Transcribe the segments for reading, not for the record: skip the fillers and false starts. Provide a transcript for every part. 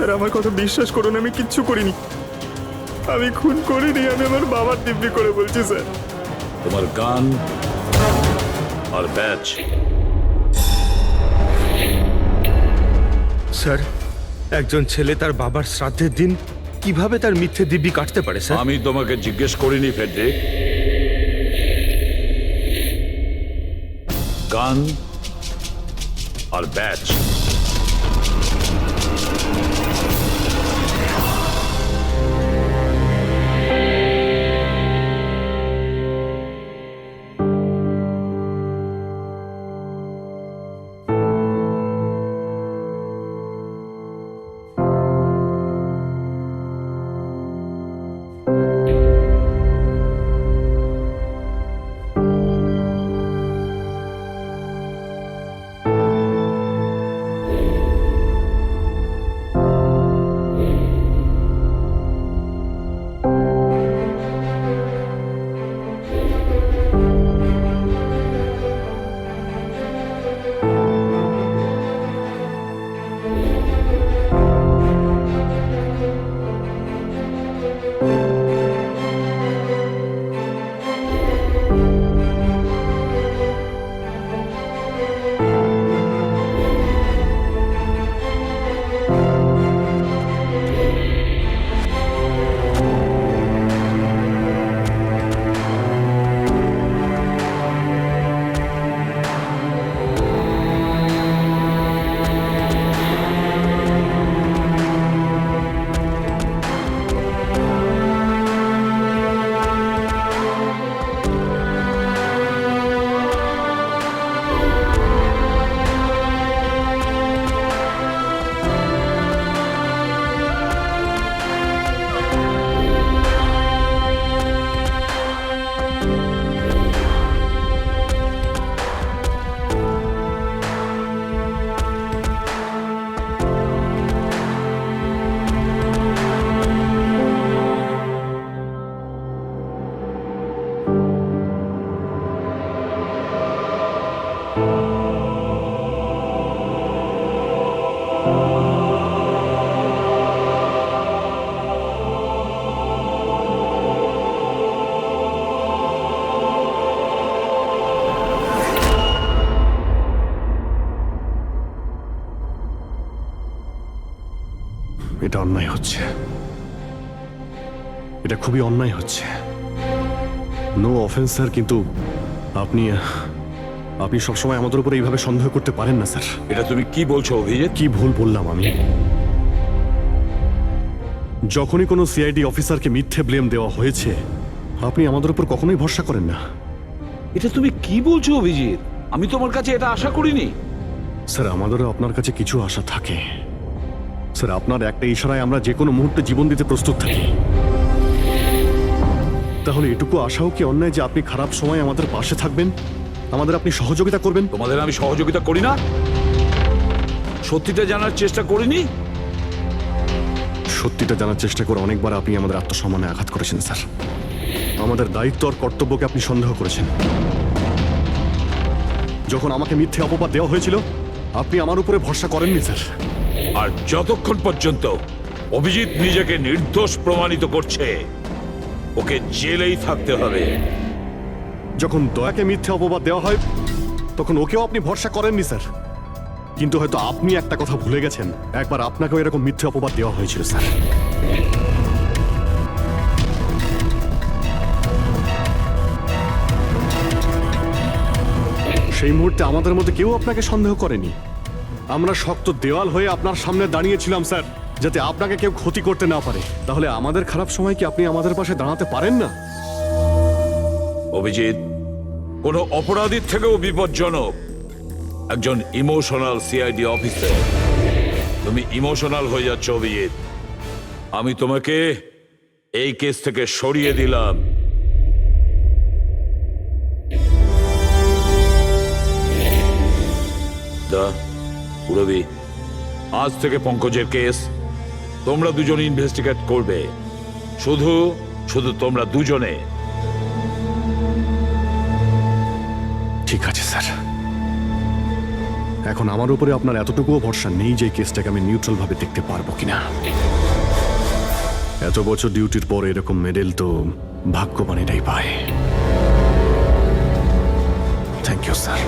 Sir আমার কথা বিশ্বাস করুন, আমি কিচ্ছু করিনি, আমি খুন করিনি, আমি আমার বাবার দিব্যি করে বলছি স্যার। তোমার গান আর ব্যাচ। স্যার, একজন ছেলে তার বাবার শ্রাদ্ধের দিন কিভাবে তার মিথ্যে দিব্যি কাটতে পারে স্যার? আমি তোমাকে জিজ্ঞেস করিনি ফেডরিক। গান আর ব্যাচ। এটা অন্যায় হচ্ছে, এটা খুবই অন্যায় হচ্ছে। নো অফেন্স স্যার, কিন্তু আপনি আপনি সবসময় আমাদের উপরে এইভাবে সন্দেহ করতে পারেন না স্যার। এটা তুমি কি বলছো অভিজিৎ? কি ভুল বললাম আমি? যখনই কোনো সিআইডি অফিসারকে মিথ্যে ব্লেম দেওয়া হয়েছে, আপনি আমাদের উপর কখনোই ভরসা করেন না। এটা তুমি কি বলছো অভিজিৎ? আমি তোমার কাছে এটা আশা করিনি। স্যার, আমাদেরও আপনার কাছে কিছু আশা থাকে স্যার। আপনার একটা ইশারায় আমরা যে কোনো মুহূর্তে জীবন দিতে প্রস্তুত থাকি। তাহলে এটুকু আশাও কি অন্যায় যে আপনি খারাপ সময় আমাদের পাশে থাকবেন, আমাদের আপনি সহযোগিতা করবেন? তোমাদের আমি সহযোগিতা করি না? সত্যিটা জানার চেষ্টা করিনি? সত্যিটা জানার চেষ্টা করে অনেকবার আপনি আমাদের আত্মসম্মানে আঘাত করেছেন স্যার। আমাদের দায়িত্ব আর কর্তব্যকে আপনি সন্দেহ করেছেন। যখন আমাকে মিথ্যে অপবাদ দেওয়া হয়েছিল, আপনি আমার উপরে ভরসা করেননি স্যার। আর যতক্ষণ পর্যন্ত অভিজিৎ নিজেকে নির্দোষ প্রমাণিত করছে, ওকে জেলেই থাকতে হবে। যখন দয়াকে মিথ্যে অপবাদ দেওয়া হয়, তখন ওকেও আপনি ভরসা করেননি স্যার। কিন্তু হয়তো আপনি একটা কথা ভুলে গেছেন, একবার আপনাকেও এরকম মিথ্যে অপবাদ দেওয়া হয়েছিল স্যার। সেই মুহূর্তে আমাদের মধ্যে কেউ আপনাকে সন্দেহ করেনি। আমরা শক্ত দেওয়াল হয়ে আপনার সামনে দাঁড়িয়েছিলাম স্যার, যাতে আপনাকে কেউ ক্ষতি করতে না পারে। তাহলে আমাদের খারাপ সময় কি আপনি আমাদের পাশে দাঁড়াতে পারেন না? অভিজিৎ কোনো অপরাধীর থেকেও বিপজ্জনক একজন ইমোশনাল সিআইডি অফিসার। তুমি ইমোশনাল হয়ে যাচ্ছ অভিজিৎ। আমি তোমাকে এই কেস থেকে সরিয়ে দিলাম। পুরবি, আজ থেকে পঙ্কজের কেস তোমরা দুজন ইনভেস্টিগেট করবে। শুধু শুধু তোমরা দুজনে। ঠিক আছে স্যার, এখন আমার উপরে আপনার এতটুকুও ভরসা নেই যে এই কেসটাকে আমি নিউট্রাল ভাবে দেখতে পারবো কিনা। এত বছর ডিউটির পর এরকম মেডেল তো ভাগ্যবানেরাই পায়। Thank you sir.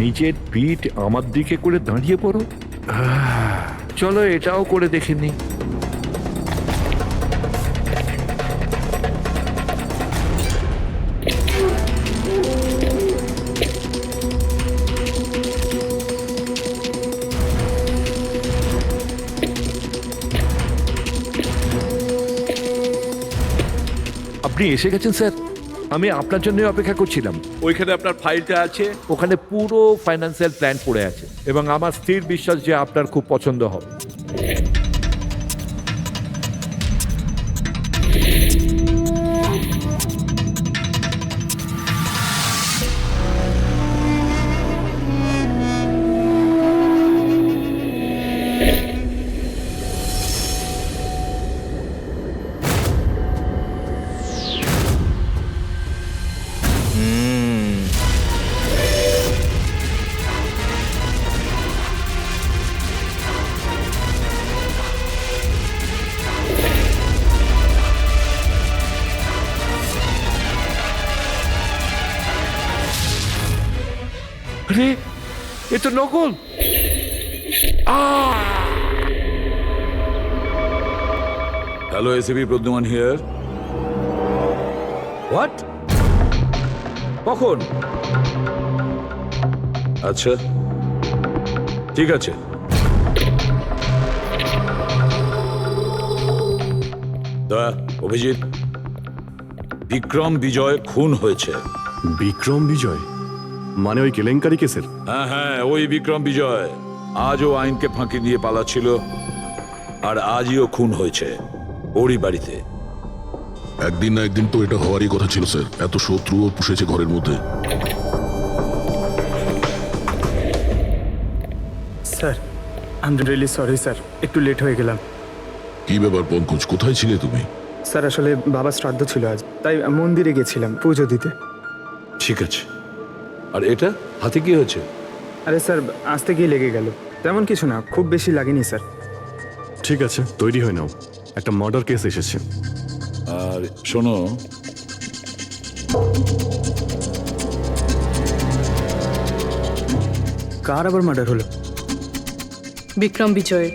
নিজের পিঠ আমার দিকে করে দাঁড়িয়ে পড়ো। চলো এটাও করে দেখে নি। আপনি এসে গেছেন স্যার। আমি আপনার জন্য অপেক্ষা করছিলাম। ওইখানে আপনার ফাইলটা আছে, ওখানে পুরো ফাইন্যান্সিয়াল প্ল্যান পড়ে আছে এবং আমার স্থির বিশ্বাস যে আপনার খুব পছন্দ হবে। আরে এ তো নকল। Hello, ACP Pradyuman here. What? কখন? আচ্ছা, ঠিক আছে। অভিজিৎ, বিক্রম বিজয় খুন হয়েছে। বিক্রম বিজয় মানে ওই কেলেঙ্কারি কেসের? হ্যাঁ হ্যাঁ, ওই বিক্রম বিজয় আজও আইনকে ফাঁকি দিয়ে পালাচ্ছিল, আর আজইও খুন হয়েছে ওরই বাড়িতে। একদিন না একদিন তো এটা হওয়ারই কথা ছিল স্যার। এত শত্রুও পুষেছে ঘরের মধ্যে। Sir, I am really sorry sir, একটু লেট হয়ে গেলাম। কি ব্যাপার পঙ্কজ, কোথায় ছিলে তুমি? স্যার আসলে বাবার শ্রাদ্ধ ছিল আজ, তাই মন্দিরে গেছিলাম পুজো দিতে। ঠিক আছে। আর এটা হাতে কি হয়েছে? আরে স্যার, আসতে গিয়ে লেগে গেল, তেমন কিছু না, খুব বেশি লাগেনি স্যার। ঠিক আছে, তৈরি হয়ে নাও, একটা মার্ডার কেস এসেছে। আর শোনো, কার আবার মার্ডার হলো? বিক্রম বিজয়।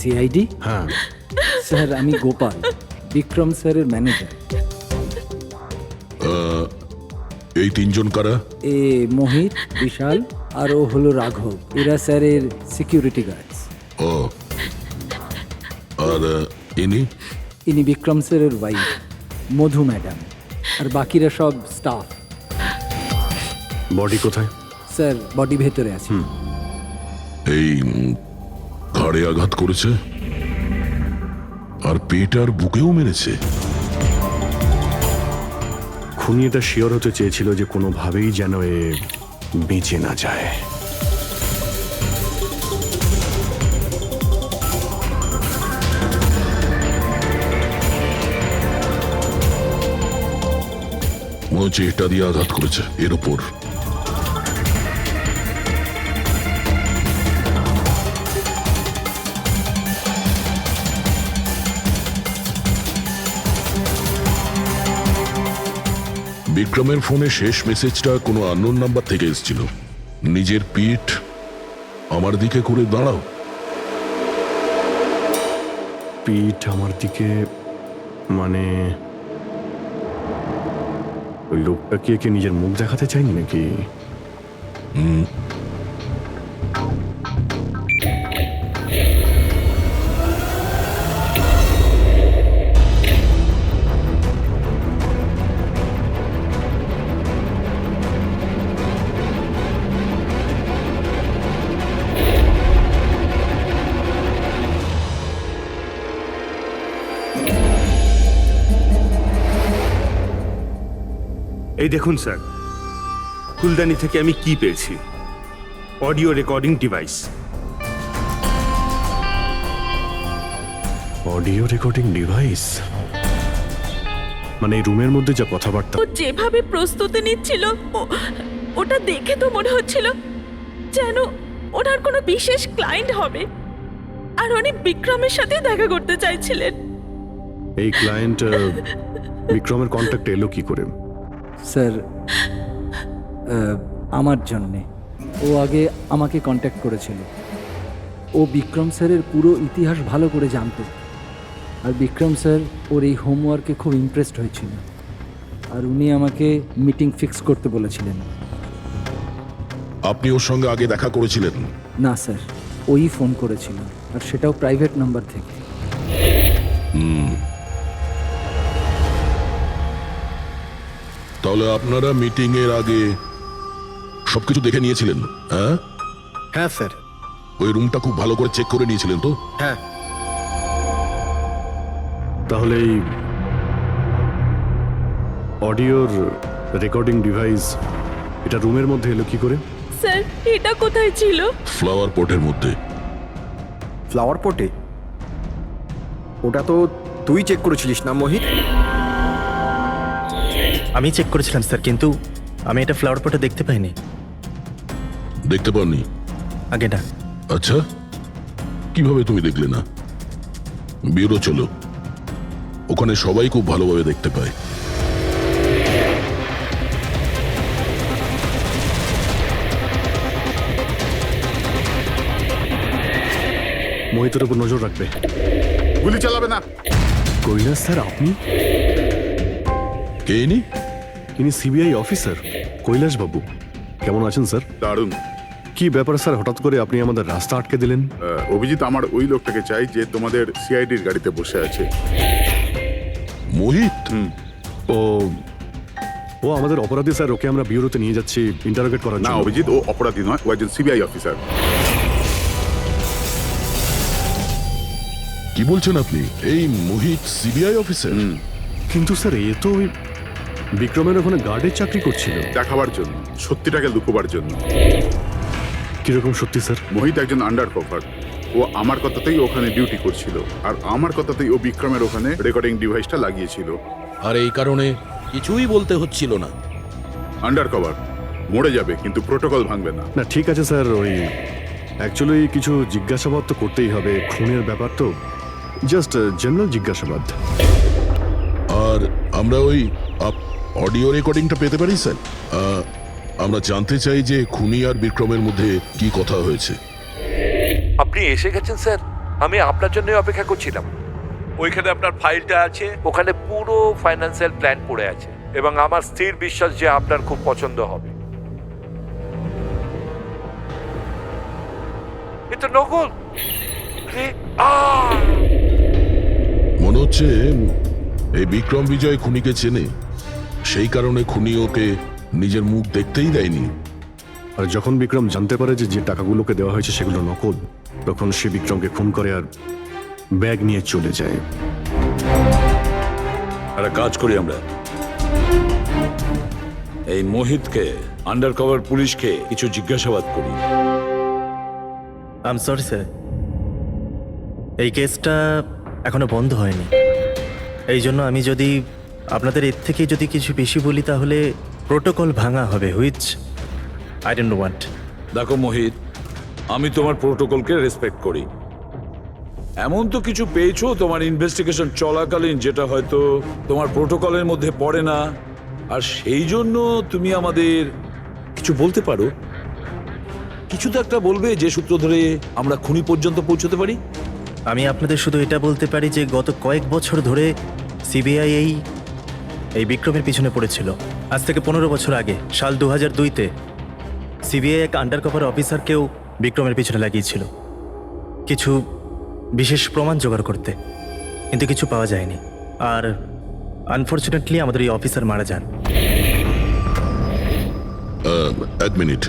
সিআইডি? হ্যাঁ স্যার, আমি গোপাল, বিক্রম স্যারের ম্যানেজার। এই তিনজন কারা? এ মোহিত, বিশাল আর ও হলো রাঘব। এরা স্যারের সিকিউরিটি গার্ডস। ও, আর ইনি? ইনি বিক্রম স্যারের ওয়াইফ মধু ম্যাডাম, আর বাকিরা সব স্টাফ। বডি কোথায়? স্যার, বডি ভেতরে আছে। এই ঘাড়ে আঘাত করেছে আর পেট আর বুকেও মেরেছে। খুনি এটা শিওর হতে চেয়েছিল যে কোনোভাবেই যেন এ বেঁচে না যায়। মনে হচ্ছে এটা দিয়ে আঘাত করেছে এর ওপর। বিক্রমের ফোনে শেষ মেসেজটা কোনো আননোন নাম্বার থেকে এসেছিল। নিজের পিঠ আমার দিকে করে দাঁড়াও। পিঠ আমার দিকে মানে ওই লোকটা কি একে নিজের মুখ দেখাতে চাইনি নাকি? এই দেখুন স্যার, ফুলদানি থেকে আমি কি পেয়েছি। Audio recording device. Audio recording device মানে এই রুমের মধ্যে যা কথাবার্তা। ও যেভাবে প্রস্তুতি নিচ্ছিল ওটা দেখে তো মনে হচ্ছিল যেন ওনার কোনো বিশেষ ক্লায়েন্ট হবে আর উনি বিক্রমের সাথে দেখা করতে চাইছিলেন। এই ক্লায়েন্ট বিক্রমের কন্ট্যাক্টে এলো কি করে? স্যার আমার জন্যে ও আগে আমাকে কন্ট্যাক্ট করেছিল। ও বিক্রম স্যারের পুরো ইতিহাস ভালো করে জানতো, আর বিক্রম স্যার ওর এই হোমওয়ার্কে খুব ইমপ্রেসড হয়েছিল, আর উনি আমাকে মিটিং ফিক্স করতে বলেছিলেন। আপনি ওর সঙ্গে আগে দেখা করেছিলেন? না স্যার, ওই ফোন করেছিল, আর সেটাও প্রাইভেট নাম্বার থেকে। তাহলে আপনারা মিটিং এর আগে সবকিছু দেখে নিয়েছিলেন? হ্যাঁ হ্যাঁ স্যার। ওই রুমটা খুব ভালো করে চেক করে নিয়েছিলেন তো? হ্যাঁ। তাহলে এই অডিওর রেকর্ডিং ডিভাইস এটা রুমের মধ্যে এলো কি করে? স্যার এটা কোথায় ছিল? ফ্লাওয়ার পটের মধ্যে। ফ্লাওয়ার পটে? ওটা তো তুই চেক করেছিলিস না মোহিত? আমি চেক করেছিলাম স্যার, কিন্তু আমি এটা ফ্লাওয়ার পটে দেখতে পাইনি। দেখতে পাননি? আগে না। আচ্ছা, কিভাবে তুমি দেখলে না? ব্যুরো চলো, ওখানে সবাই খুব ভালোভাবে দেখতে পায়। মোহিতের উপর নজর রাখবে। গুলি চালাবে না। কৈলাস স্যার আপনি? কে ইনি? ইনি সিবিআই অফিসার কৈলাস বাবু। কেমন আছেন স্যার? দারুণ। কি ব্যাপার স্যার, হঠাৎ করে আপনি আমাদের রাস্তা আটকে দিলেন? অভিজিৎ আমার ওই লোকটাকে চাই যে তোমাদের সিআইডির গাড়িতে বসে আছে। মোহিত? ও ও আমাদের অপরাধী স্যার, ওকে আমরা ব্যুরোতে নিয়ে যাচ্ছি ইন্টারোগেট করার না জন্য। অভিজিৎ, ও অপরাধী নয়, ও একজন সিবিআই অফিসার। কি বলছেন আপনি? এই মোহিত সিবিআই অফিসার? কিন্তু স্যার এ তো ওই বিক্রমের ওখানে গার্ডের চাকরি করছিল। দেখাবার জন্য, সত্যিটাকে লুকোবার জন্য। কিরকম সত্যি স্যার? মোহিত একজন আন্ডার কভার। ও আমার কথাতেই ওখানে ডিউটি করছিল, আর আমার কথাতেই ও বিক্রমের ওখানে রেকর্ডিং ডিভাইসটা লাগিয়েছিল। আর এই কারণে কিছুই বলতে হচ্ছিল না। আন্ডার কভার মরে যাবে কিন্তু প্রোটোকল ভাঙবে না। না ঠিক আছে স্যার, ওই অ্যাকচুয়ালি কিছু জিজ্ঞাসাবাদ তো করতেই হবে, খুনের ব্যাপার তো, জাস্ট জেনারেল জিজ্ঞাসাবাদ। আর আমরা ওই অডিও রেকর্ডিংটা পেতে পারি স্যার? আমরা জানতে চাই যে খুনি আর বিক্রমের মধ্যে কি কথা হয়েছে। আপনি এসে গেছেন স্যার, আমি আপনার জন্যই অপেক্ষা করছিলাম। ওইখানে আপনার ফাইলটা আছে, ওখানে পুরো ফাইন্যান্সিয়াল প্ল্যান পড়ে আছে, এবং আমার স্থির বিশ্বাস যে আপনার খুব পছন্দ হবে। এটা নকল। মনে হচ্ছে এই বিক্রম বিজয় খুনিকে চেনে, সেই কারণে খুনি ওকে নিজের মুখ দেখতেই দেয়নি। আর যখন বিক্রম জানতে পারে যে যে টাকাগুলোকে দেওয়া হয়েছে সেগুলো নকল, তখন সে বিক্রমকে খুন করে আর ব্যাগ নিয়ে চলে যায়। একটা কাজ করি আমরা, এই মোহিতকে, আন্ডার কভার পুলিশকে কিছু জিজ্ঞাসাবাদ করি। আই এম সরি স্যার, এই কেসটা এখনো বন্ধ হয়নি। এই জন্য আমি যদি আপনাদের এর থেকে যদি কিছু বেশি বলি তাহলে প্রোটোকল ভাঙা হবে, হুইচ আই ডোন্ট ওয়ান্ট। দেখো মোহিত, আমি তোমার প্রোটোকলকে রেসপেক্ট করি। এমন তো কিছু পেয়েছো তোমার ইনভেস্টিগেশন চলাকালীন যেটা হয়তো তোমার প্রোটোকলের মধ্যে পড়ে না, আর সেই জন্য তুমি আমাদের কিছু বলতে পারো। কিছু তো একটা বলবে যে সূত্র ধরে আমরা খুনি পর্যন্ত পৌঁছতে পারি। আমি আপনাদের শুধু এটা বলতে পারি যে গত কয়েক বছর ধরে সিবিআই এই বিক্রমের পিছনে পড়েছিল। আজ থেকে 15 বছর আগে সাল 2002-তে সিবিআই এক আন্ডার কভার অফিসারকেও বিক্রমের পিছনে লাগিয়েছিল কিছু বিশেষ প্রমাণ জোগাড় করতে, কিন্তু কিছু পাওয়া যায়নি। আর আনফর্চুনেটলি আমাদের এই অফিসার মারা যান। এক মিনিট,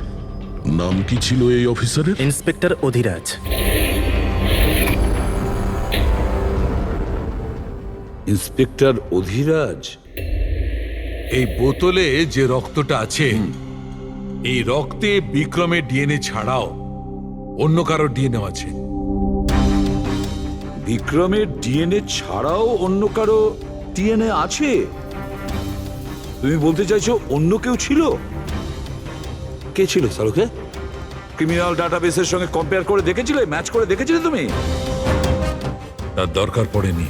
নাম কি ছিল এই অফিসারের? ইন্সপেক্টর অধিরাজ। ইন্সপেক্টর অধিরাজ? এই বোতলে যে রক্তটা আছে, এই রক্তে বিক্রমের ডিএনএ ছাড়াও অন্য কারো ডিএনএ আছে। বিক্রমের ডিএনএ ছাড়াও অন্য কারো ডিএনএ আছে? তুমি বলতে চাইছো অন্য কেউ ছিল? কে ছিল সালুকে? ক্রিমিনাল ডাটাবেসের সঙ্গে কম্পেয়ার করে দেখেছিলে, ম্যাচ করে দেখেছিলে তুমি? তার দরকার পড়েনি।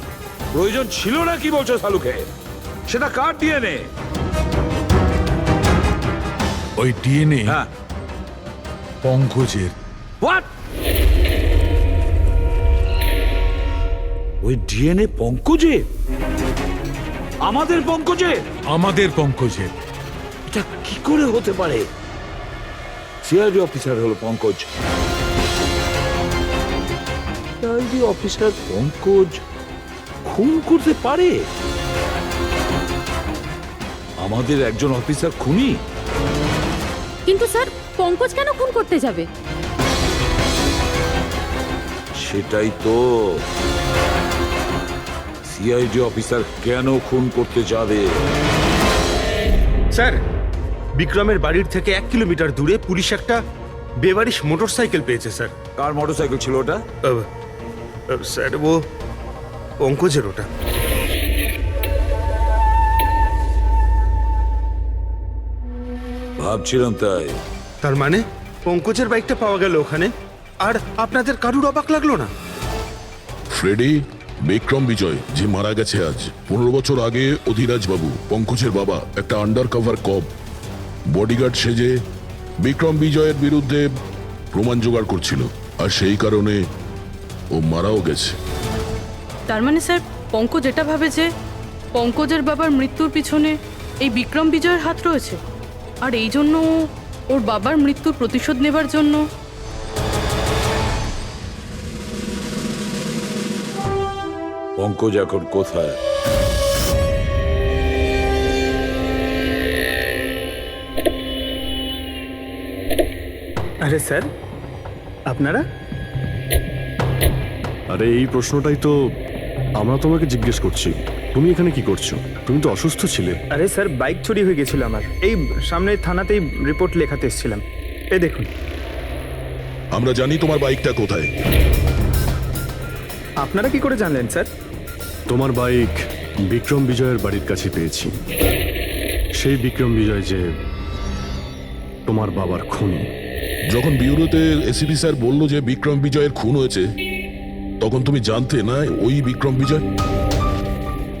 প্রয়োজন ছিল না কি বলছো সালুকে? সেটা কার ডিএনএ? ওই ডিএনএ হ্যাঁ, পঙ্কজের। হোয়াট? ওই ডিএনএ পঙ্কজের? আমাদের পঙ্কজের? আমাদের পঙ্কজের। এটা কি করে হতে পারে? সিআইডি অফিসার হলো পঙ্কজ। সিআইডি অফিসার পঙ্কজ খুন করতে পারে? আমাদের একজন অফিসার খুনি? কিন্তু স্যার, পঙ্কজ কেন খুন করতে যাবে? সেটাই তো, সিআইডি অফিসার কেন খুন করতে যাবে? স্যার, বিক্রমের বাড়ির থেকে 1 কিলোমিটার দূরে পুলিশ একটা বেবারিশ মোটরসাইকেল পেয়েছে স্যার। কার মোটরসাইকেল ছিল ওটা? স্যার, ও পঙ্কজের ওটা। ভাবছিলাম তাই। তার মানে পঙ্কজের বাইকটা পাওয়া গেল ওখানে, আর আপনাদের কারুর অবাক লাগলো না? ফ্রেডি, বিক্রম বিজয় যে মারা গেছে আজ 15 বছর আগে, অধিরাজ বাবু পঙ্কজের বাবা একটা আন্ডার কভার কপ বডিগার্ড সেজে বিক্রম বিজয়ের বিরুদ্ধে প্রমাণ জোগাড় করছিল, আর সেই কারণে ও মারাও গেছে। তার মানে স্যার, পঙ্কজ এটা ভাবে যে পঙ্কজের বাবার মৃত্যুর পিছনে এই বিক্রম বিজয়ের হাত রয়েছে, আর এই জন্য ওর বাবার মৃত্যুর প্রতিশোধ নেবার জন্য। পঙ্কজ এখন কোথায়? আরে স্যার, আপনারা? আরে এই প্রশ্নটাই তো আমরা তোমাকে জিজ্ঞেস করছি। তুমি এখানে কি করছো? তুমি তো অসুস্থ ছিলে। আরে স্যার, বাইক চুরি হয়ে গেছিল আমার। এই সামনের থানাতেই রিপোর্ট লেখাতে এসেছিলাম। এই দেখুন। আমরা জানি তোমার বাইকটা কোথায়। আপনারা কি করে জানলেন স্যার? তোমার বাইক বিক্রম বিজয়ের বাড়ির কাছে পেয়েছি। সেই বিক্রম বিজয় যে তোমার বাবার খুনি। যখন বিউরোতে এসিপি স্যার বলল যে বিক্রম বিজয়ের খুন হয়েছে, তখন তুমি জানতে না ওই বিক্রম বিজয়?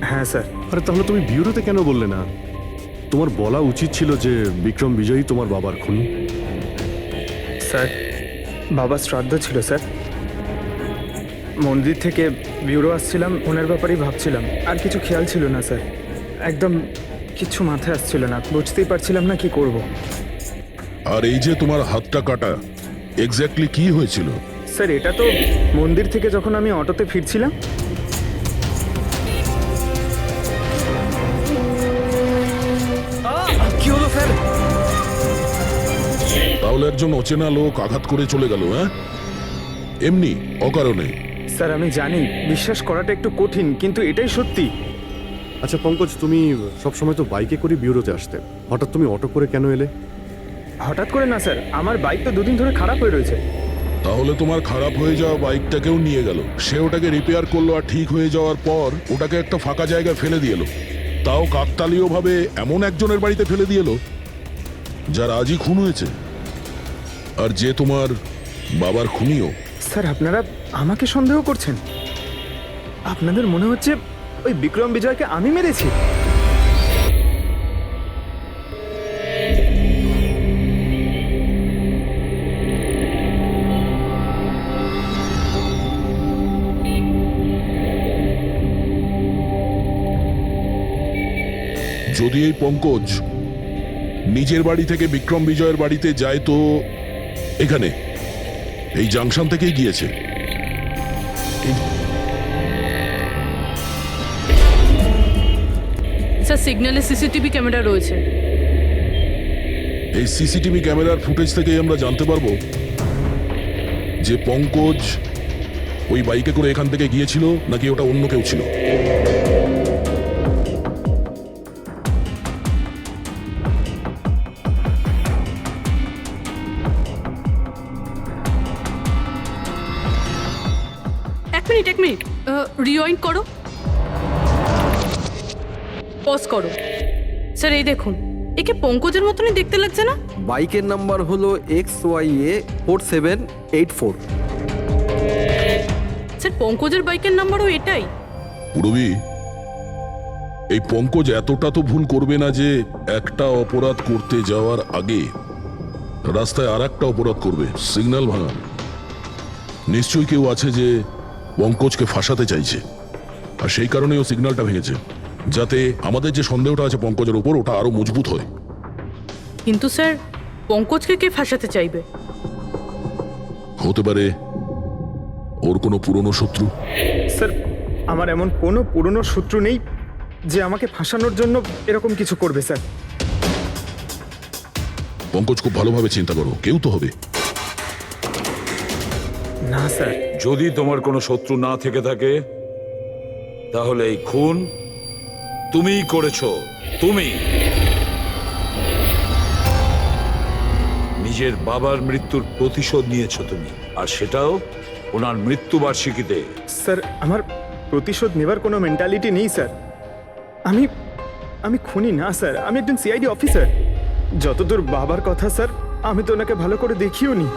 হ্যাঁ স্যার। আরে তাহলে তুমি বিউরোতে কেন বললে না? তোমার বলা উচিত ছিল যে বিক্রম বিজয়ই তোমার বাবার খুনি। স্যার, বাবা শ্রাদ্ধ ছিল স্যার। মন্দির থেকে বিউরো আসছিলাম, ওনার ব্যাপারেই ভাবছিলাম, আর কিছু খেয়াল ছিল না স্যার। একদম কিছু মাথায় আসছিল না, বুঝতেই পারছিলাম না কি করব। আর এই যে তোমার হাতটা কাটা, এক্স্যাক্টলি কি হয়েছিল? স্যার, এটা তো মন্দির থেকে যখন আমি অটোতে ফিরছিলাম। কি হলো স্যার? তাহলে একজন অচেনা লোক আঘাত করে চলে গেল? হ্যাঁ, এমনি অকারণে? স্যার, আমি জানি বিশ্বাস করাটা একটু কঠিন, কিন্তু এটাই সত্যি। আচ্ছা পঙ্কজ, তুমি সবসময় তো বাইকে করে বিউরোতে আসতে, হঠাৎ তুমি অটো করে কেন এলে? হঠাৎ করে না স্যার, আমার বাইক তো দুদিন ধরে খারাপ হয়ে রয়েছে। তাহলে তোমার খারাপ হয়ে যাওয়া বাইকটাকেও নিয়ে গেল, সে ওটাকে রিপেয়ার করলো আর ঠিক হয়ে যাওয়ার পর ওটাকে একটা ফাঁকা জায়গায় ফেলে দিয়ে এলো, তাও কাকতালীয় ভাবে এমন একজনের বাড়িতে ফেলে দিয়ে এলো যার আজই খুন হয়েছে, আর যে তোমার বাবার খুনিও। স্যার আপনারা আমাকে সন্দেহ করছেন? আপনাদের মনে হচ্ছে ওই বিক্রম বিজয়কে আমি মেরেছি? যদি এই পঙ্কজ নিজের বাড়ি থেকে বিক্রম বিজয়ের বাড়িতে যায় তো এখানে এই জাংশন থেকেই গিয়েছে। স্যার সিগন্যালে সিসিটিভি ক্যামেরা রয়েছে। এই সিসিটিভি ক্যামেরার ফুটেজ থেকেই আমরা জানতে পারবো যে পঙ্কজ ওই বাইকে করে এখান থেকে গিয়েছিল নাকি ওটা অন্য কেউ ছিল। এক মিনিট রিওয়াইন্ড করো, পজ করো। স্যার এই দেখুন, একে পঙ্কজের মতনই দেখতে লাগছে না? বাইকের নাম্বার হলো XYA4784। স্যার পঙ্কজের বাইকের নাম্বারও এটাই। পুরবি, এই পঙ্কজ এতটা তো ভুল করবে না যে একটা অপরাধ করতে যাওয়ার আগে রাস্তায় আর একটা অপরাধ করবে, সিগন্যাল ভাঙা। নিশ্চয়ই কেউ আছে যে পঙ্কজকে ফাঁসাতে চাইছে, আর সেই কারণে ও সিগন্যালটা ভেঙেছে, যাতে আমাদের যে সন্দেহটা আছে পঙ্কজের উপর ওটা আরো মজবুত হয়। কিন্তু স্যার পঙ্কজকে কে ফাঁসাতে চাইবে? হতে পারে ওর কোনো পুরনো শত্রু। স্যার আমার এমন কোনো পুরনো শত্রু নেই যে আমাকে ফাঁসানোর জন্য এরকম কিছু করবে স্যার। পঙ্কজ খুব ভালোভাবে চিন্তা করো, কেউ তো হবে। না স্যার। যদি তোমার কোনো শত্রু না থেকে থাকে তাহলে এই খুন তুমিই করেছো। তুমি নিজের বাবার মৃত্যুর প্রতিশোধ নিয়েছো তুমি, আর সেটাও ওনার মৃত্যুবার্ষিকীতে। স্যার আমার প্রতিশোধ নেবার কোনো মেন্টালিটি নেই স্যার। আমি আমি খুনি না স্যার, আমি একজন সিআইডি অফিসার। যতদূর বাবার কথা স্যার, আমি তো ওনাকে ভালো করে দেখিও নি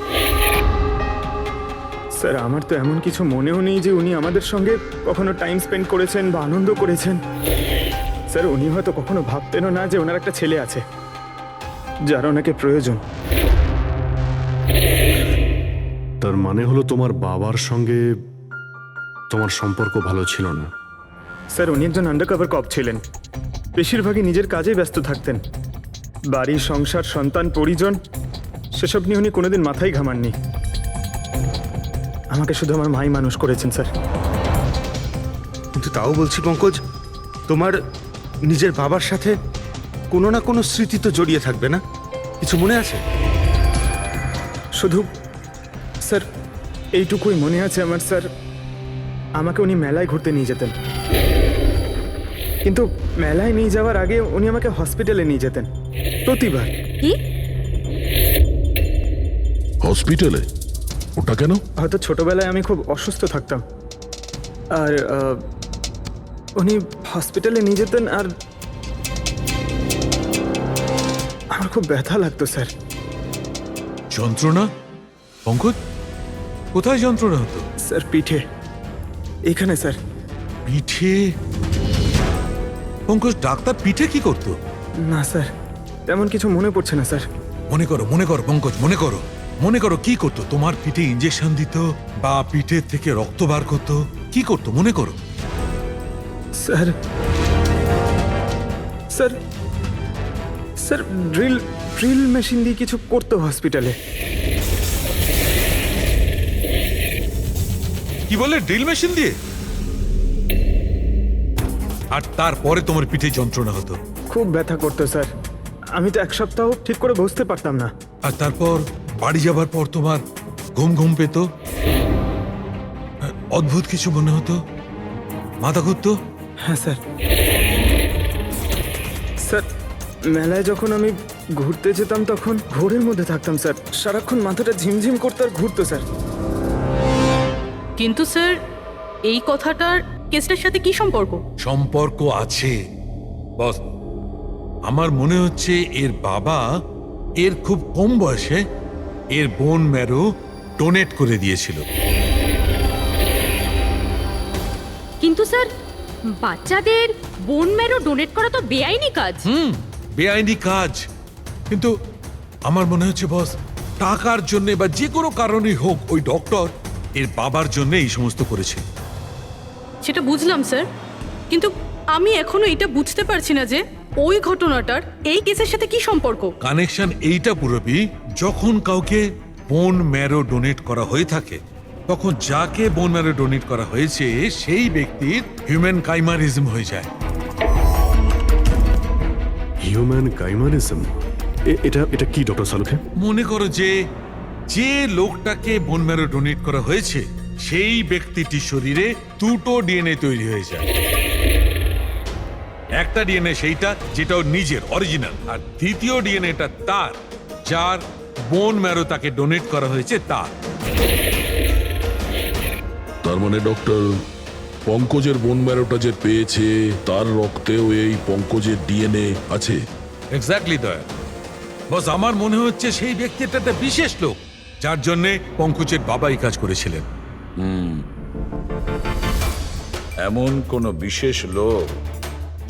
স্যার। আমার তো এমন কিছু মনেও নেই যে উনি আমাদের সঙ্গে কখনো টাইম স্পেন্ড করেছেন বা আনন্দ করেছেন। স্যার উনি হয়তো কখনো ভাবতেনও না যে ওনার একটা ছেলে আছে যার ওনাকে প্রয়োজন। তার মানে হলো তোমার বাবার সঙ্গে তোমার সম্পর্ক ভালো ছিল না? স্যার উনি একজন আন্ডারকভার কপ ছিলেন, বেশিরভাগই নিজের কাজে ব্যস্ত থাকতেন। বাড়ি, সংসার, সন্তান, পরিজন সেসব নিয়ে উনি কোনোদিন মাথায় ঘামাননি। আমাকে শুধু আমার মাই মানুষ করেছেন স্যার। কিন্তু তাও বলছি পঙ্কজ, তোমার নিজের বাবার সাথে কোনো না কোনো স্মৃতি তো জড়িয়ে থাকবে না? কিছু মনে আছে? শুধু স্যার এইটুকুই মনে আছে আমার স্যার, আমাকে উনি মেলায় ঘুরতে নিয়ে যেতেন, কিন্তু মেলায় নিয়ে যাওয়ার আগে উনি আমাকে হসপিটালে নিয়ে যেতেন প্রতিবার। কি হসপিটালে? ওটা কেন? হয়তো ছোটবেলায় আমি খুব অসুস্থ থাকতাম, আর উনি হসপিটালে নিয়ে যেতেন, আর আমার খুব ব্যথা লাগতো স্যার। যন্ত্রণা? পঙ্কজ, কোথায় যন্ত্রণা হতো? স্যার পিঠে, এখানে স্যার। পিঠে? পঙ্কজ, ডাক্তার পিঠে কি করতো? না স্যার, তেমন কিছু মনে পড়ছে না স্যার। মনে করো পঙ্কজ, মনে করো কি করতো? তোমার পিঠে ইঞ্জেকশন দিত বা পিঠের থেকে রক্ত বার করতো? কি করতো মনে করো? Sir sir sir drill machine দিয়ে কিছু করতো হসপিটালে। কি বলে? ড্রিল মেশিন দিয়ে? আর তারপরে তোমার পিঠে যন্ত্রণা হতো? খুব ব্যথা করতো স্যার, আমি তো এক সপ্তাহ ঠিক করে বসতে পারতাম না। আর তারপর বাড়ি যাবার পর তোমার ঘুম পেত, অদ্ভুত কিছু মনে হতো, মাথা ঘুরতো? হ্যাঁ স্যার। মেলায় যখন আমি ঘুরতে যেতাম তখন ঘোরের মধ্যে থাকতাম স্যার, সারাক্ষণ মাথাটা ঝিমঝিম করতে আর ঘুরতো স্যার। কিন্তু স্যার এই কথাটার কেসটার সাথে কি সম্পর্ক? সম্পর্ক আছে বস। আমার মনে হচ্ছে এর বাবা এর খুব কম বয়সে এর বোন ম্যারো ডোনেট করে দিয়েছিল। কিন্তু স্যার বাচ্চাদের বোন ম্যারো ডোনেট করা তো বেআইনি কাজ। বেআইনি কাজ, কিন্তু আমার মনে হচ্ছে বস টাকার জন্য বা যে কোনো কারণেই হোক ওই ডক্টর এর বাবার জন্য এই সমস্ত করেছে। সেটা বুঝলাম স্যার, কিন্তু আমি এখনো এটা বুঝতে পারছি না যে ওই ঘটনাটার এই কেসের সাথে কি সম্পর্ক। কানেকশন এইটা পুরোপি, যখন কাউকে বোন ম্যারো ডোনেট করা হয়ে থাকে তখন যাকে বোন ম্যারো ডোনেট করা হয়েছে সেই ব্যক্তির হিউম্যান কাইমারিজম হয়ে যায়। হিউম্যান কাইমারিজম? এটা এটা কি ডক্টর সালুকে? মনে করো যে যে লোকটাকে বোন ম্যারো ডোনেট করা হয়েছে সেই ব্যক্তিটির শরীরে দুটো ডিএনএ তৈরি হয়ে যায়। একটা ডিএনএ সেইটা যেটা ওর নিজের অরিজিনাল, আর দ্বিতীয় ডিএনএটা তার যার বোন ম্যারো তাকে ডোনেট করা হয়েছে তার। তার মানে ডক্টর, পঙ্কজের বোন ম্যারোটা যে পেয়েছে তার রক্তেও এই পঙ্কজের ডিএনএ আছে। এক্স্যাক্টলি দয়া বস, আমার মনে হচ্ছে সেই ব্যক্তিটা একটা বিশেষ লোক যার জন্য পঙ্কজের বাবাই কাজ করেছিলেন। এমন কোন বিশেষ লোক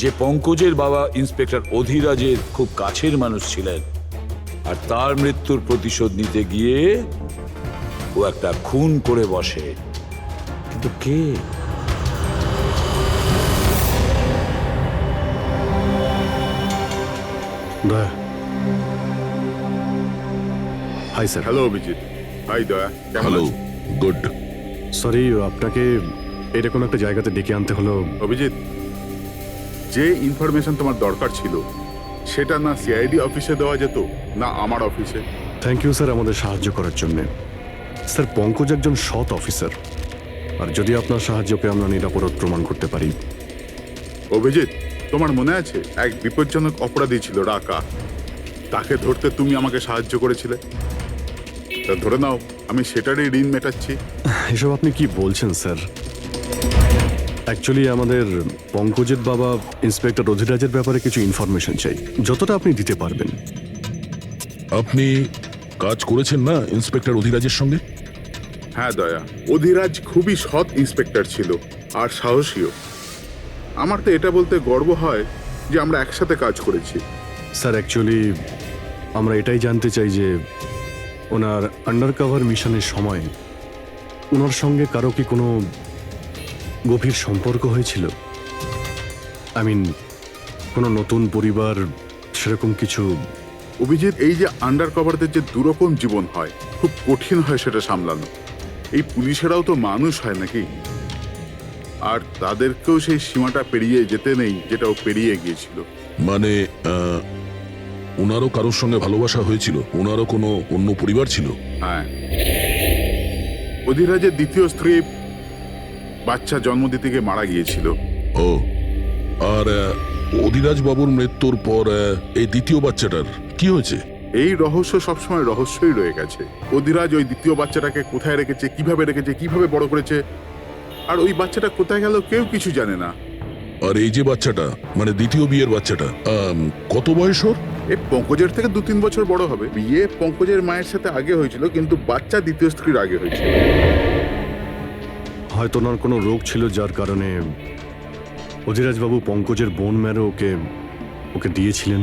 যে পঙ্কজের বাবা ইন্সপেক্টর অধিরাজের খুব কাছের মানুষ ছিলেন, আর তার মৃত্যুর প্রতিশোধ নিতে গিয়ে ও একটা খুন করে বসে। কিন্তু কে? Daya. Hi sir. Hello Abhijit. Hi Daya. Hello, good. Sorry আপনাকে এরকম একটা জায়গাতে ডেকে আনতে হলো। অভিজিৎ, যে ইনফরমেশন তোমার দরকার ছিল সেটা না সিআইডি অফিসে দেওয়া যেত না আমার অফিসে। থ্যাংক ইউ স্যার আমাদের সাহায্য করার জন্য। স্যার পঙ্কজ একজন সৎ অফিসার, আর যদি আপনার সাহায্যকে আমরা নিরাপরাধ প্রমাণ করতে পারি। অভিজিৎ, তোমার মনে আছে এক বিপজ্জনক অপরাধী ছিল রাকা, তাকে ধরতে তুমি আমাকে সাহায্য করেছিলে। তা ধরে নাও আমি সেটারই ঋণ মেটাচ্ছি। এসব আপনি কি বলছেন স্যার? অ্যাকচুয়ালি আমাদের পঙ্কজের বাবা ইন্সপেক্টর অধিরাজের ব্যাপারে কিছু ইনফরমেশন চাই, যতটা আপনি দিতে পারবেন। আপনি কাজ করেছেন না ইন্সপেক্টর অধিরাজের সঙ্গে? হ্যাঁ দয়া, অধিরাজ খুবই সৎ ইন্সপেক্টর ছিল আর সাহসীও। আমার তো এটা বলতে গর্ব হয় যে আমরা একসাথে কাজ করেছি। স্যার অ্যাকচুয়ালি আমরা এটাই জানতে চাই যে ওনার আন্ডারকভার মিশনের সময় ওনার সঙ্গে কারো কি কোনো গভীর সম্পর্ক হয়েছিল? কোনো নতুন পরিবার সেরকম কিছু? অভিজিৎ, এই যে আন্ডার কভারদের যে দুরকম জীবন হয়, খুব কঠিন হয় সেটা সামলানো। এই পুলিশেরাও তো মানুষ হয় নাকি, আর তাদেরকেও সেই সীমাটা পেরিয়ে যেতে নেই যেটা ও পেরিয়ে গিয়েছিল। মানে ওনারও কারোর সঙ্গে ভালোবাসা হয়েছিল? ওনারও কোনো অন্য পরিবার ছিল? হ্যাঁ, অধিরাজের দ্বিতীয় স্ত্রী বাচ্চা জন্ম দিতে গিয়ে মারা গিয়েছিল। ও, আর অধিরাজ বাবুর মৃত্যুর পর এই দ্বিতীয় বাচ্চাটার কি হয়েছে? এই রহস্য সবসময় রহস্যই রয়ে গেছে। অধিরাজ ওই দ্বিতীয় বাচ্চাটাকে কোথায় রেখেছে, কিভাবে বড় করেছে, আর ওই বাচ্চাটা কোথায় গেল কেউ কিছু জানে না। আর এই যে বাচ্চাটা, মানে দ্বিতীয় বিয়ের বাচ্চাটা, কত বয়স ওর? এ পঙ্কজের থেকে 2-3 বছর বড় হবে। বিয়ে পঙ্কজের মায়ের সাথে আগে হয়েছিল, কিন্তু বাচ্চা দ্বিতীয় স্ত্রীর আগে হয়েছিল। হয়তো ওনার কোনো রোগ ছিল যার কারণে অধিরাজবাবু পঙ্কজের বোন ম্যারো ওকে দিয়েছিলেন।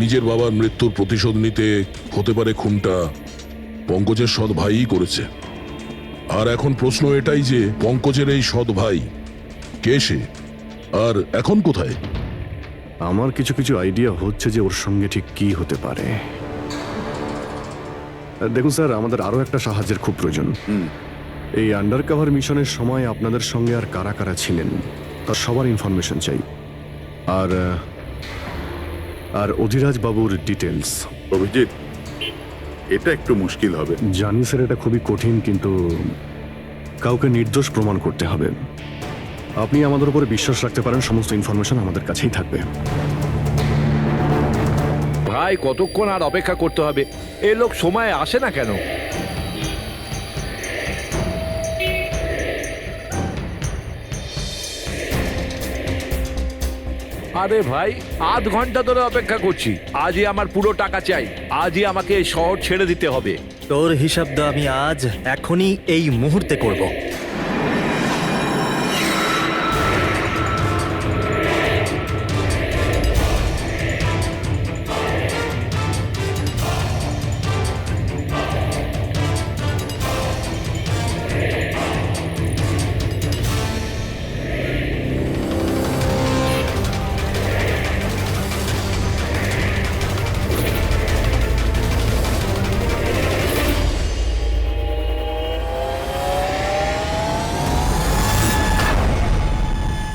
নিজের বাবার মৃত্যুর প্রতিশোধ নিতে হতে পারে খুনটা পঙ্কজের সৎ ভাইই করেছে। আর এখন প্রশ্ন এটাই যে পঙ্কজের এই সৎ ভাই কে সে, আর এখন কোথায়? আমার কিছু কিছু আইডিয়া হচ্ছে যে ওর সঙ্গে ঠিক কি হতে পারে। দেখুন স্যার, আমাদের আরো একটা সাহায্যের খুব প্রয়োজন। এই আন্ডারকভার মিশনের সময় আপনাদের সঙ্গে আর কারা কারা ছিলেন তার সবার ইনফরমেশন চাই, আর অধিরাজ বাবুর ডিটেলস। অভিজিৎ, এটা একটু মুশকিল হবে। জানি স্যার এটা খুবই কঠিন, কিন্তু কাউকে নির্দোষ প্রমাণ করতে হবে। আপনি আমাদের উপরে বিশ্বাস রাখতে পারেন, সমস্ত ইনফরমেশন আমাদের কাছেই থাকবে। ভাই, কতক্ষণ আর অপেক্ষা করতে হবে? এ লোক সময় আসে না কেন? আরে ভাই, আধ ঘন্টা ধরে অপেক্ষা করছি। আজই আমার পুরো টাকা চাই। আজই আমাকে এই শহর ছেড়ে দিতে হবে। তোর হিসাব দা আমি আজ এখনই এই মুহূর্তে করব।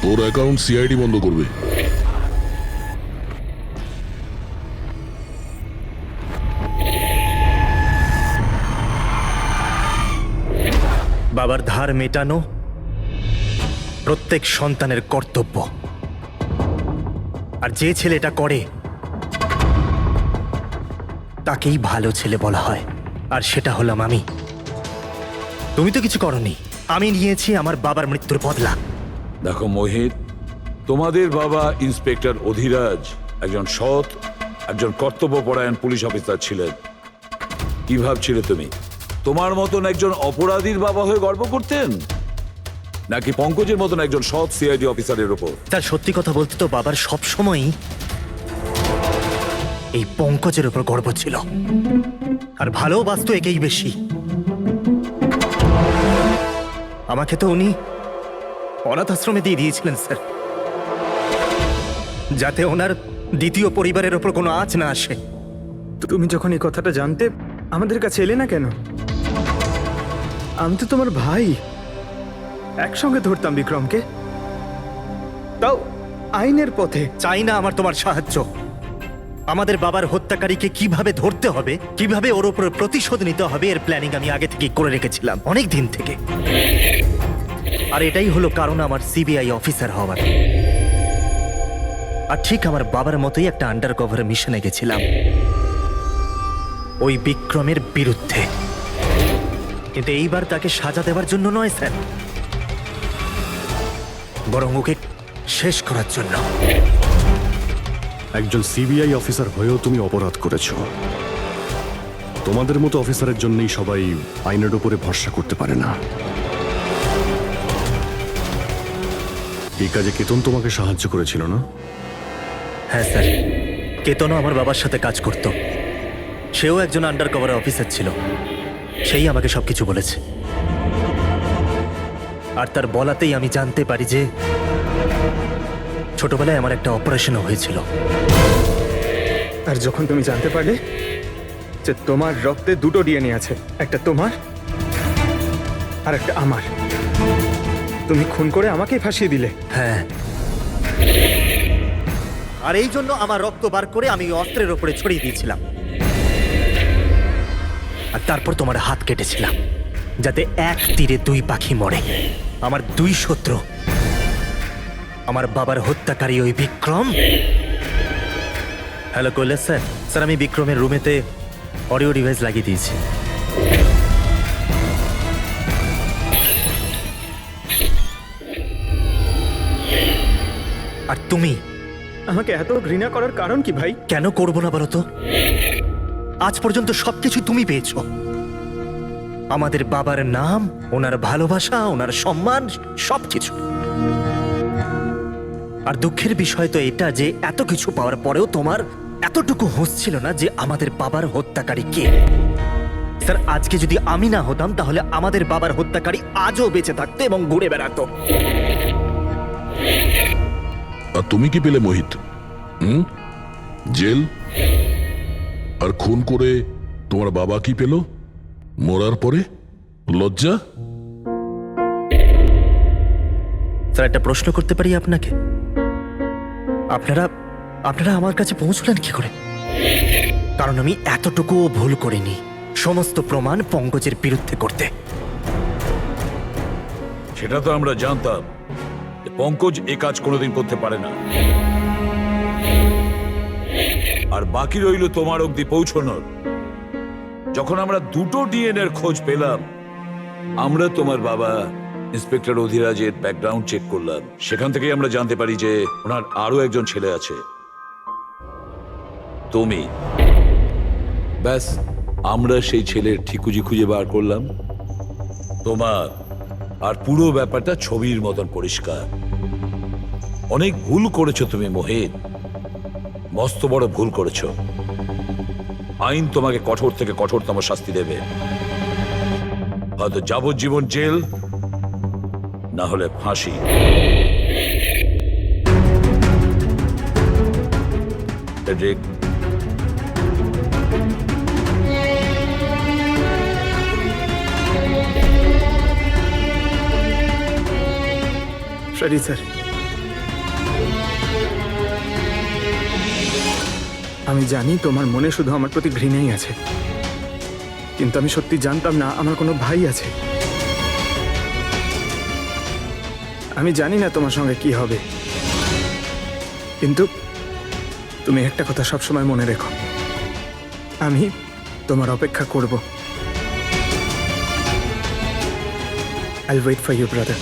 তোর অ্যাকাউন্ট সিআইডি বন্ধ করবে। বাবার ধার মেটানো প্রত্যেক সন্তানের কর্তব্য, আর যে ছেলে এটা করে তাকেই ভালো ছেলে বলা হয়, আর সেটা হলাম আমি। তুমি তো কিছু করনি, আমি নিয়েছি আমার বাবার মৃত্যুর বদলা। দেখো মোহিত, তোমাদের বাবা ইন্সপেক্টর অধিরাজ একজন সৎ, একজন কর্তব্যপরায়ণ পুলিশ অফিসার ছিলেন। কি ভাবছিলে তুমি তোমার মতন একজন অপরাধীর বাবা হয়ে গর্ব করতেন, নাকি পঙ্কজের মতন একজন সৎ সিআইডি অফিসারের উপর? তার সত্যি কথা বলতে তো বাবার সব সময়ই এই পঙ্কজের উপর গর্ব ছিল, আর ভালোবাসতো একেই বেশি। আমাকে তো উনি অনাথ আশ্রমে দিয়ে দিয়েছিলেন স্যার, যাতে ওনার দ্বিতীয় পরিবারের ওপর কোনো আঁচ না আসে। তুমি যখন এই কথাটা জানতে আমাদের কাছে এলে না কেন? আমি তো তোমার ভাই, একসঙ্গে ধরতাম বিক্রমকে, তাও আইনের পথে। চাই না আমার তোমার সাহায্য। আমাদের বাবার হত্যাকারীকে কিভাবে ধরতে হবে, কিভাবে ওর উপর প্রতিশোধ নিতে হবে, এর প্ল্যানিং আমি আগে থেকে করে রেখেছিলাম, অনেক দিন থেকে। আর এটাই হলো কারণ আমার সিবিআই অফিসার হওয়ার। আর ঠিক আমার বাবার মতোই একটা আন্ডার কভার মিশনে গেছিলাম ওই বিক্রমের বিরুদ্ধে, কিন্তু এইবার তাকে সাজা দেওয়ার জন্য নয় স্যার, বরং ওকে শেষ করার জন্য। একজন সিবিআই অফিসার হয়েও তুমি অপরাধ করেছো। তোমাদের মতো অফিসারের জন্যই সবাই আইনের উপরে ভরসা করতে পারে না। এই কাজে কেতন তোমাকে সাহায্য করেছিল না? হ্যাঁ স্যার, কেতনও আমার বাবার সাথে কাজ করত। সেও একজন আন্ডার কভার অফিসার ছিল, সেই আমাকে সবকিছু বলেছে। আর তার বলাতেই আমি জানতে পারি যে ছোটবেলায় আমার একটা অপারেশনও হয়েছিল। আর যখন তুমি জানতে পারলে যে তোমার রক্তে দুটো ডিএনএ আছে, একটা তোমার আর একটা আমার, তুমি খুন করে আমাকেই ফাঁসিয়ে দিলে। হ্যাঁ, আর এই জন্য আমার রক্ত বার করে আমি অস্ত্রের ওপরে ছড়িয়ে দিয়েছিলাম, আর তারপর তোমার হাত কেটেছিলাম, যাতে এক তীরে দুই পাখি মরে। আমার দুই শত্রু, আমার বাবার হত্যাকারী ওই Vikram. Hello Kailash sir. Sir, আমি বিক্রমের রুমেতে অডিও ডিভাইস লাগিয়ে দিয়েছি। আর তুমি আমাকে এত ঘৃণা করার কারণ কি ভাই? কেন করবো না বলো তো? আজ পর্যন্ত সবকিছু তুমি পেয়েছো, আমাদের বাবার নাম, ওনার ভালোবাসা, ওনার সম্মান, সবকিছু। আর দুঃখের বিষয় তো এটা যে এত কিছু পাওয়ার পরেও তোমার এতটুকু হুঁশ ছিল না যে আমাদের বাবার হত্যাকারী কে। স্যার, আজকে যদি আমি না হতাম তাহলে আমাদের বাবার হত্যাকারী আজও বেঁচে থাকতো এবং ঘুরে বেড়াতো। আর তুমি কি পেলে মোহিত? জেল। আর খুন করে তোমার বাবা কি পেল? মরার পরে লজ্জা। স্যার, একটা প্রশ্ন করতে পারি আপনাকে? আপনারা আপনারা আমার কাছে পৌঁছলেন কি করে? কারণ আমি এতটুকুও ভুল করিনি সমস্ত প্রমাণ পঙ্কজের বিরুদ্ধে করতে। সেটা তো আমরা জানতাম, পঙ্কজ এ কাজ কোনোদিন করতে পারে না। আর বাকি রইল তোমার অবধি পৌঁছানোর। যখন আমরা দুটো ডিএনএ এর খোঁজ পেলাম, আমরা তোমার বাবা ইন্সপেক্টর অধিরাজের ব্যাকগ্রাউন্ড চেক করলাম। সেখান থেকেই আমরা জানতে পারি যে ওনার আরো একজন ছেলে আছে, তুমি। ব্যাস, আমরা সেই ছেলের ঠিকুজি খুঁজে বার করলাম। তোমার আর পুরো ব্যাপারটা ছবির মতন পরিষ্কার। অনেক ভুল করেছো তুমি মোহিত, মস্ত বড় ভুল করেছো। আইন তোমাকে কঠোর থেকে কঠোরতম শাস্তি দেবে, হয়তো যাবজ্জীবন জেল, না হলে ফাঁসি। ফ্রেডরিক, সরি স্যার, আমি জানি তোমার মনে শুধু আমার প্রতি ঘৃণাই আছে, কিন্তু আমি সত্যি জানতাম না আমার কোনো ভাই আছে। আমি জানি না তোমার সঙ্গে কি হবে, কিন্তু তুমি একটা কথা সবসময় মনে রেখো, আমি তোমার অপেক্ষা করব। I'll wait for you, brother.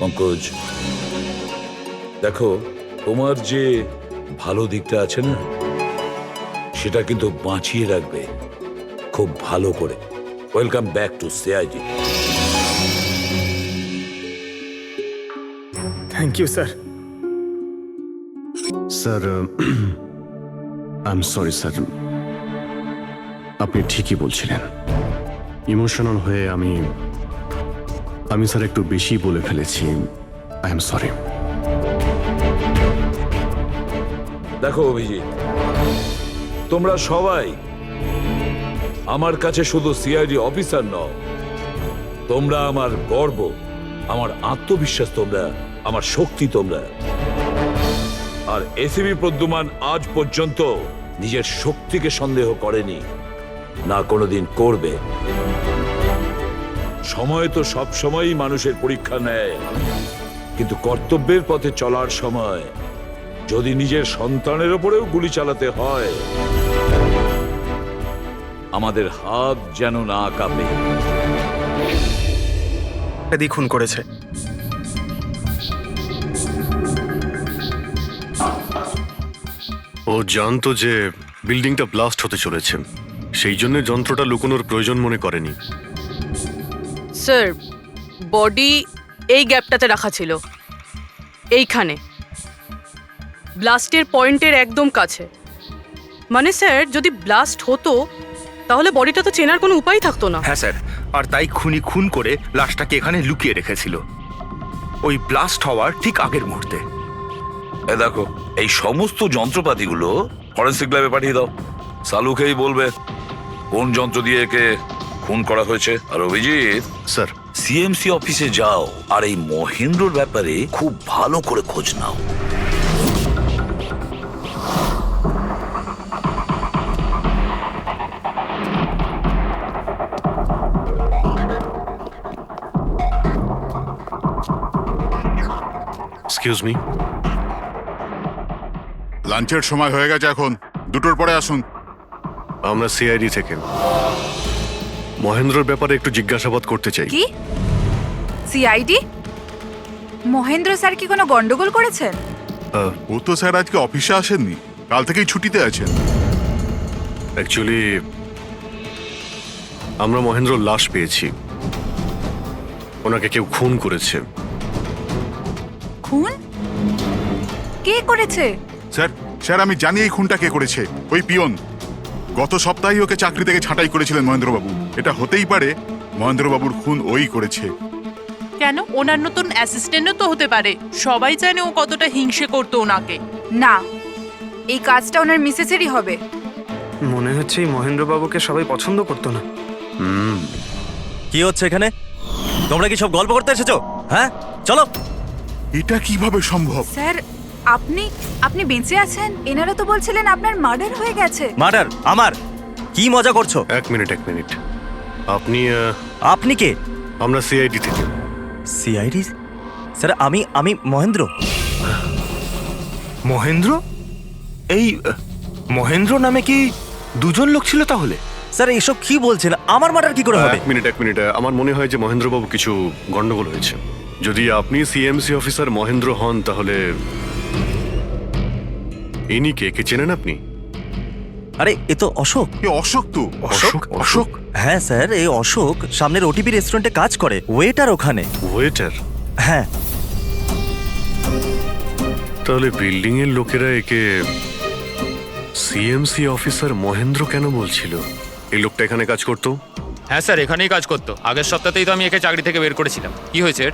Pankaj, দেখো, তোমার যে ভালো দিকটা আছে না, সেটা কিন্তু বাঁচিয়ে রাখবে খুব ভালো করে। Welcome back to CID. Thank you sir. Sir, I am sorry sir, আপনি ঠিকই বলছিলেন। ইমোশনাল হয়ে আমি স্যার একটু বেশি বলে ফেলেছি। I am sorry. দেখো অভিজিৎ, তোমরা সবাই আমার কাছে শুধু সিআইডি অফিসার নও, তোমরা আমার গর্ব, আমার আত্মবিশ্বাস, তোমরা আমার শক্তি। তোমরা আর এসিবি প্রদ্যুমান আজ পর্যন্ত নিজের শক্তিকে সন্দেহ করেনি, না কোনোদিন করবে। সময় তো সব সময়ই মানুষের পরীক্ষা নেয়, কিন্তু কর্তব্যের পথে চলার সময় যদি নিজের সন্তানের উপরেও গুলি চালাতে হয়, আমাদের হাত যেন না কাঁপে। খুন করেছে। ও জানতো যে বিল্ডিংটা ব্লাস্ট হতে চলেছে, সেই জন্য যন্ত্রটা লুকোনোর প্রয়োজন মনে করেনি। স্যার, বডি এই গ্যাপটাতে রাখা ছিল, এইখানে ব্লাস্টের পয়েন্টের একদম কাছে। মানে স্যার, যদি ব্লাস্ট হতো তাহলে বডিটা তো চেনার কোনো উপায় থাকতো না। হ্যাঁ স্যার, আর তাই খুনি খুন করে লাশটাকে এখানে লুকিয়ে রেখেছিল ওই ব্লাস্ট হওয়ার ঠিক আগের মুহূর্তে। দেখো, এই সমস্ত যন্ত্রপাতিগুলো ফরেন্সিক ল্যাবে পাঠিয়ে দাও। সালুকেই বলবে কোন যন্ত্র দিয়ে একে খুন করা হয়েছে। আর অভিজিৎ স্যার, সিএমসি অফিসে যাও আর এই মহেন্দ্রর ব্যাপারে খুব ভালো করে খোঁজ নাও। Excuse me. লাঞ্চের সময় হয়ে গেছে, এখন 2টোর পরে আসুন। আমরা সিআইডি থেকে মহেন্দ্রর ব্যাপারে একটু জিজ্ঞাসাবাদ করতে চাই। কি সিআইডি? মহেন্দ্র স্যার কি কোনো গন্ডগোল করেছেন? ও তো স্যার আজকে অফিসে আসেননি, কাল থেকেই ছুটিতে আছেন। অ্যাকচুয়ালি আমরা মহেন্দ্রর লাশ পেয়েছি, ওনাকে কেউ খুন করেছে। খুন? কে করেছে? স্যার আমি জানি এই খুনটা কে করেছে। ওই পিয়ন গত সপ্তাহে ওকে চাকরি থেকে ছাঁটাই করেছিলেন মহেন্দ্রবাবু। এটা হতেই পারে মহেন্দ্রবাবুর খুন ওই করেছে। কেন? ওনার নতুন অ্যাসিস্ট্যান্টও তো হতে পারে। সবাই জানে ও কতটা হিংসে করতো ওনাকে। না, এই কাজটা ওনার মিসেসেরই হবে। মনে হচ্ছে এই মহেন্দ্রবাবুকে সবাই পছন্দ করতো না। কি হচ্ছে এখানে? তোমরা কি সব গল্প করতে এসেছো? হ্যাঁ, চলো। এটা কিভাবে সম্ভব? স্যার, আপনি আপনি বেঁচে আছেন? এনারা তো বলছিলেন আপনার মার্ডার হয়ে গেছে। মার্ডার আমার? কি মজা করছো? এক মিনিট আপনি আপনি কে? আমরা সিআইডি থেকে। সিআইডি? স্যার আমি মহেন্দ্র। মহেন্দ্র? এই মহেন্দ্র নামে কি দুজন লোক ছিল তাহলে? স্যার এইসব কি বলছেন? আমার মার্ডার কি করে হবে? এক মিনিট আমার মনে হয় যে মহেন্দ্রবাবু কিছু গন্ডগোল হয়েছে। যদি আপনি সিএমসি অফিসার মহেন্দ্র হন তাহলে ইনি কে চেনেন আপনি? আরে এ তো অশোক। অশোক তো অশোক? হ্যাঁ স্যার, এই অশোক সামনের ওটিপি রেস্টুরেন্টে কাজ করে, ওয়েটার ওখানে। ওয়েটার? হ্যাঁ। তাহলে বিল্ডিং এর লোকেরা একে সিএমসি অফিসার মহেন্দ্র কেন বলছিল? এই লোকটা এখানে কাজ করতো? হ্যাঁ স্যার, এখানেই কাজ করতো। আগের সপ্তাহতেই তো আমি একে চাকরি থেকে বের করেছিলাম। কি হয়েছে এর?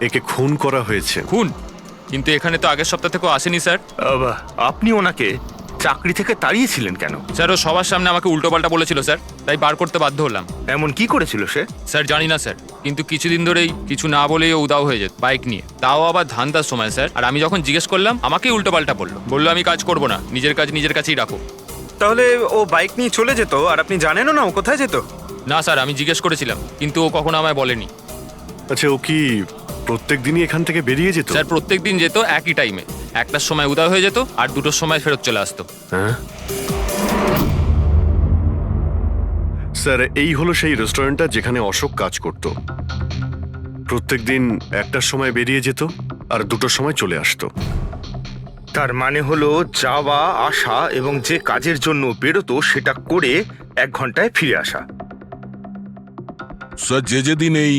একে খুন করা হয়েছে। খুন? কিন্তু এখানে তো আগের সপ্তাহ থেকেও আসেনি স্যার। আপনি ওনাকে চাকরি থেকে তাড়িয়েছিলেন কেন? স্যার ও সবার সামনে আমাকে উল্টোপাল্টা বলেছিল স্যার, তাই বার করতে বাধ্য হলাম। এমন কি করেছিল সে? স্যার জানি না স্যার, কিন্তু কিছুদিন ধরেই কিছু না বলেই ও উদাও হয়ে যেত বাইক নিয়ে, তাও আবার ধান্দার সময় স্যার। আর আমি যখন জিজ্ঞেস করলাম আমাকেই উল্টোপাল্টা বললো আমি কাজ করবো না, নিজের কাজ নিজের কাছেই রাখো। তাহলে ও বাইক নিয়ে চলে যেত আর আপনি জানেনও না ও কোথায় যেত? না স্যার, আমি জিজ্ঞেস করেছিলাম কিন্তু ও কখনো আমায় বলেনি। আচ্ছা, ও কি প্রত্যেক দিনই এখান থেকে বেরিয়ে যেত? স্যার প্রত্যেক দিন যেত একই টাইমে, 1টার সময় উদয় হয়ে যেত আর 2টোর সময় ফেরত চলে আসতো। হ্যাঁ স্যার, এই হলো সেই রেস্টুরেন্টটা যেখানে অশোক কাজ করত। প্রত্যেক দিন 1টার সময় বেরিয়ে যেত আর 2টোর সময় চলে আসতো। তার মানে হলো যাওয়া আসা এবং যে কাজের জন্য বেরোতো সেটা করে 1 ঘন্টায় ফিরে আসা। স্যার, যে দিন এই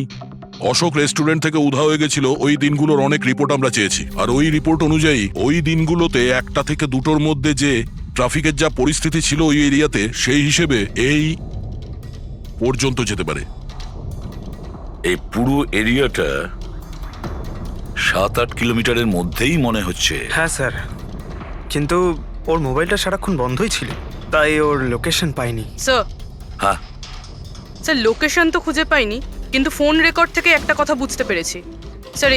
অশোক রেস্টুরেন্ট থেকে উধাও হয়ে গেছিল ওই দিনগুলোর অনেক রিপোর্ট আমরা চেয়েছি, আর ওই রিপোর্ট অনুযায়ী ওই দিনগুলোতে 1টা থেকে 2টোর মধ্যে যে ট্রাফিকের যা পরিস্থিতি ছিল ওই এরিয়াতে, সেই হিসেবে এই পর্যন্ত যেতে পারে। এই পুরো এরিয়াটা 7-8 কিলোমিটারের মধ্যেই মনে হচ্ছে। হ্যাঁ স্যার, কিন্তু ওর মোবাইলটা সারাক্ষণ বন্ধই ছিল, তাই ওর লোকেশন পাইনি। স্যার হ্যাঁ স্যার, লোকেশন তো খুঁজে পাইনি, কিন্তু ফোন রেকর্ড থেকে একটা কথা বুঝতে পেরেছি স্যার।